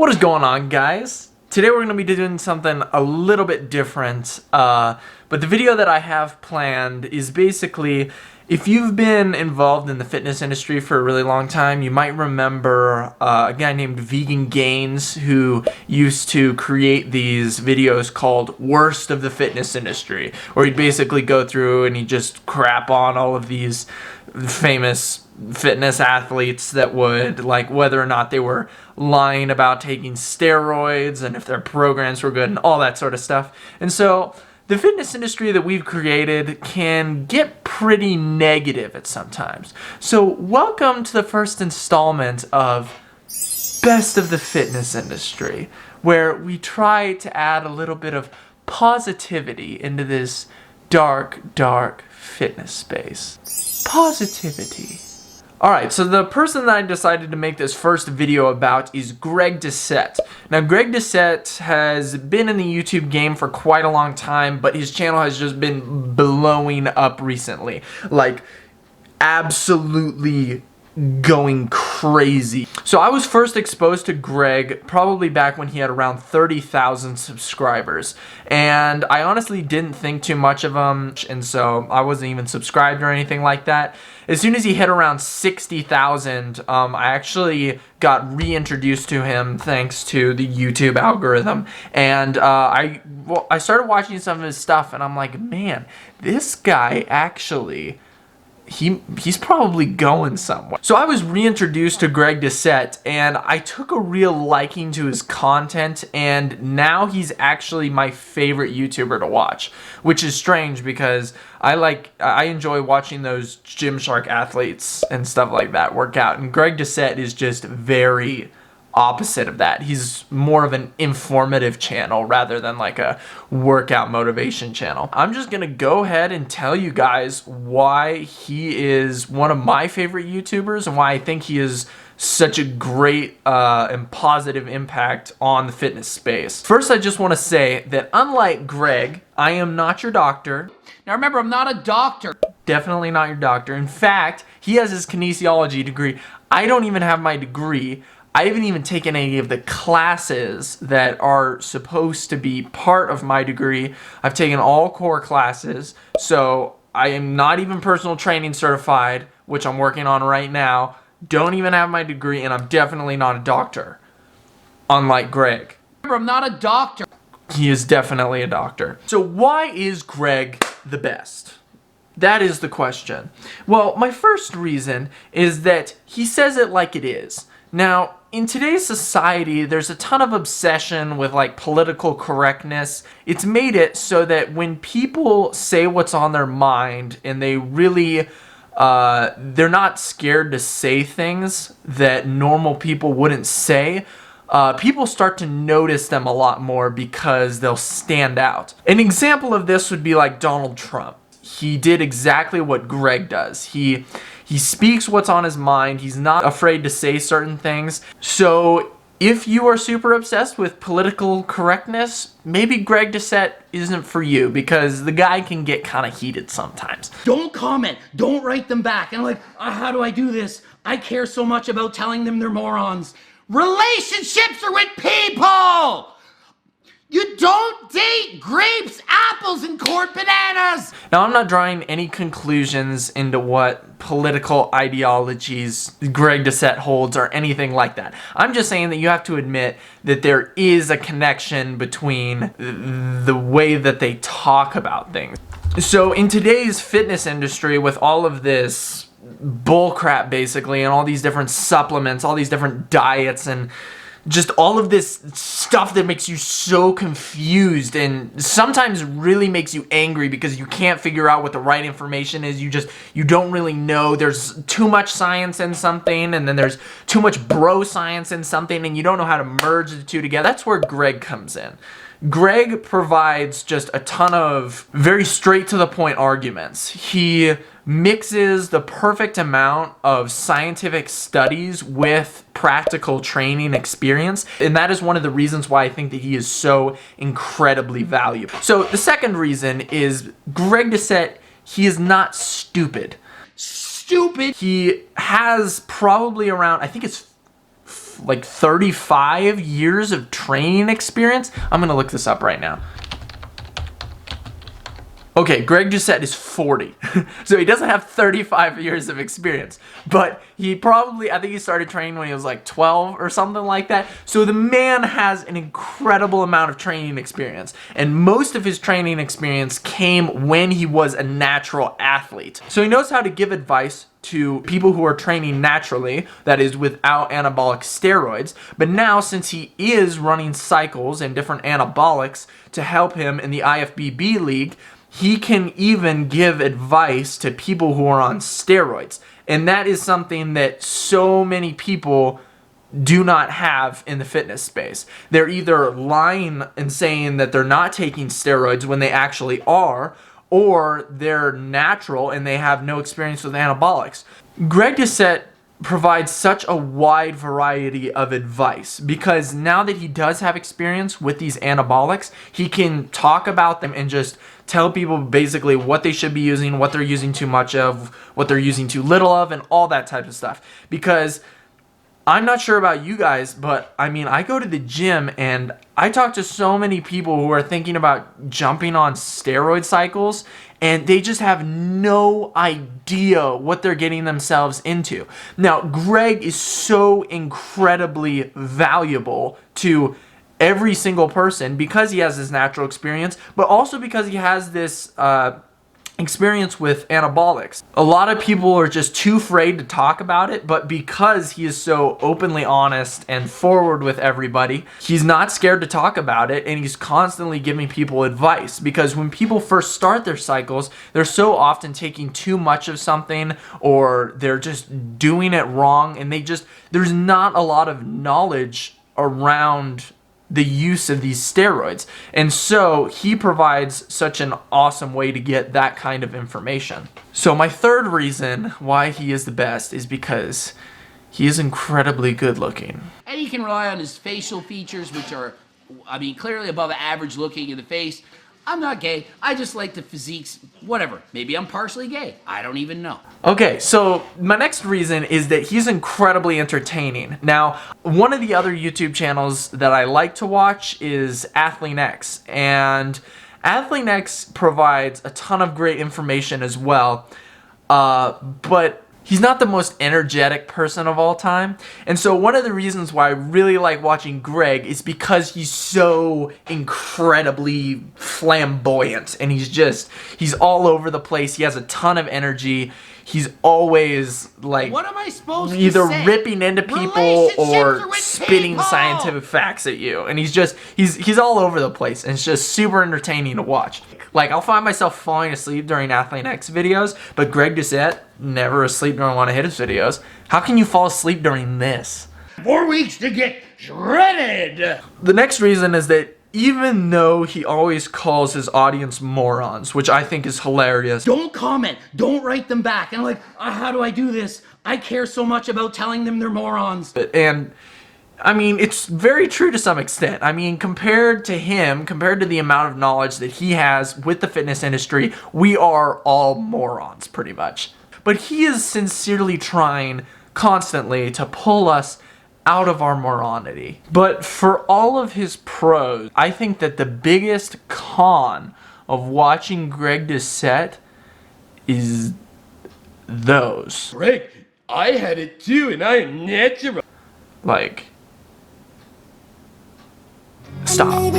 What is going on, guys? Today we're going to be doing something a little bit different, but the video that I have planned is basically, if you've been involved in the fitness industry for a really long time, you might remember a guy named Vegan Gains who used to create these videos called Worst of the Fitness Industry, where he'd basically go through and he'd just crap on all of these famous fitness athletes that would, like, whether or not they were lying about taking steroids and if their programs were good and all that sort of stuff. And so the fitness industry that we've created can get pretty negative at sometimes. So welcome to the first installment of Best of the Fitness Industry, where we try to add a little bit of positivity into this dark, dark fitness space. Positivity. Alright, so the person that I decided to make this first video about is Greg Doucette. Now, Greg Doucette has been in the YouTube game for quite a long time, but his channel has just been blowing up recently. Like, absolutely going crazy. So I was first exposed to Greg probably back when he had around 30,000 subscribers, and I honestly didn't think too much of him, and so I wasn't even subscribed or anything like that. As soon as he hit around 60,000, I actually got reintroduced to him thanks to the YouTube algorithm, and I started watching some of his stuff, and I'm like, man, this guy actually, he's probably going somewhere. So I was reintroduced to Greg Doucette, and I took a real liking to his content, and now he's actually my favorite YouTuber to watch, which is strange because I enjoy watching those Gymshark athletes and stuff like that work out, and Greg Doucette is just very opposite of that. He's more of an informative channel rather than like a workout motivation channel. I'm just gonna go ahead and tell you guys why he is one of my favorite YouTubers and why I think he is such a great and positive impact on the fitness space. First, I just want to say that unlike Greg, I am not your doctor. Now remember, I'm not a doctor. Definitely not your doctor. In fact, he has his kinesiology degree. I don't even have my degree. I haven't even taken any of the classes that are supposed to be part of my degree. I've taken all core classes, so I am not even personal training certified, which I'm working on right now. Don't even have my degree, and I'm definitely not a doctor, unlike Greg. Remember, I'm not a doctor. He is definitely a doctor. So why is Greg the best? That is the question. Well, my first reason is that he says it like it is. Now, in today's society, there's a ton of obsession with like political correctness. It's made it so that when people say what's on their mind and they really, they're not scared to say things that normal people wouldn't say, people start to notice them a lot more because they'll stand out. An example of this would be like Donald Trump. He did exactly what Greg does. He speaks what's on his mind. He's not afraid to say certain things. So if you are super obsessed with political correctness, maybe Greg Doucette isn't for you because the guy can get kind of heated sometimes. Don't comment. Don't write them back. And I'm like, how do I do this? I care so much about telling them they're morons. Relationships are with people! You don't date grapes, apples, and court bananas! Now, I'm not drawing any conclusions into what political ideologies Greg Doucette holds or anything like that. I'm just saying that you have to admit that there is a connection between the way that they talk about things. So in today's fitness industry, with all of this bullcrap basically, and all these different supplements, all these different diets, and just all of this stuff that makes you so confused and sometimes really makes you angry because you can't figure out what the right information is. You don't really know. There's too much science in something, and then there's too much bro science in something, and you don't know how to merge the two together. That's where Greg comes in. Greg provides just a ton of very straight to the point arguments. He mixes the perfect amount of scientific studies with practical training experience, and that is one of the reasons why I think that he is so incredibly valuable. So the second reason is Greg Doucette, he is not stupid. Stupid! He has probably around, I think it's like 35 years of training experience. I'm gonna look this up right now. Okay, Greg Doucette is 40. So he doesn't have 35 years of experience. But he probably, I think he started training when he was like 12 or something like that. So the man has an incredible amount of training experience. And most of his training experience came when he was a natural athlete. So he knows how to give advice to people who are training naturally, that is without anabolic steroids. But now, since he is running cycles and different anabolics to help him in the IFBB league, he can even give advice to people who are on steroids. And that is something that so many people do not have in the fitness space. They're either lying and saying that they're not taking steroids when they actually are, or they're natural and they have no experience with anabolics. Greg Doucette provides such a wide variety of advice because now that he does have experience with these anabolics, he can talk about them and just tell people basically what they should be using, what they're using too much of, what they're using too little of, and all that type of stuff. Because I'm not sure about you guys, but I mean, I go to the gym and I talk to so many people who are thinking about jumping on steroid cycles, and they just have no idea what they're getting themselves into. Now, Greg is so incredibly valuable to every single person because he has this natural experience, but also because he has this experience with anabolics. A lot of people are just too afraid to talk about it, but because he is so openly honest and forward with everybody, he's not scared to talk about it, and he's constantly giving people advice. Because when people first start their cycles, they're so often taking too much of something, or they're just doing it wrong, and there's not a lot of knowledge around the use of these steroids. And so he provides such an awesome way to get that kind of information. So my third reason why he is the best is because he is incredibly good looking. And he can rely on his facial features, which are, I mean, clearly above average looking in the face. I'm not gay. I just like the physiques, whatever. Maybe I'm partially gay. I don't even know. Okay, so my next reason is that he's incredibly entertaining. Now, one of the other YouTube channels that I like to watch is AthleanX, and AthleanX provides a ton of great information as well, but he's not the most energetic person of all time. And so one of the reasons why I really like watching Greg is because he's so incredibly flamboyant, and he's all over the place. He has a ton of energy. He's always like, what am I supposed to either say? ripping into people or spitting scientific facts at you. And he's all over the place, and it's just super entertaining to watch. Like, I'll find myself falling asleep during AthleanX videos, but Greg Doucette, never asleep during one of his videos. How can you fall asleep during this? 4 weeks to get shredded. The next reason is that even though he always calls his audience morons, which I think is hilarious. Don't comment. Don't write them back. And I'm like, how do I do this? I care so much about telling them they're morons. And I mean, it's very true to some extent. I mean, compared to the amount of knowledge that he has with the fitness industry, we are all morons, pretty much. But he is sincerely trying constantly to pull us out of our moronity. But for all of his pros, I think that the biggest con of watching Greg Doucette is those. Greg, I had it too, and I am natural. Like, stop.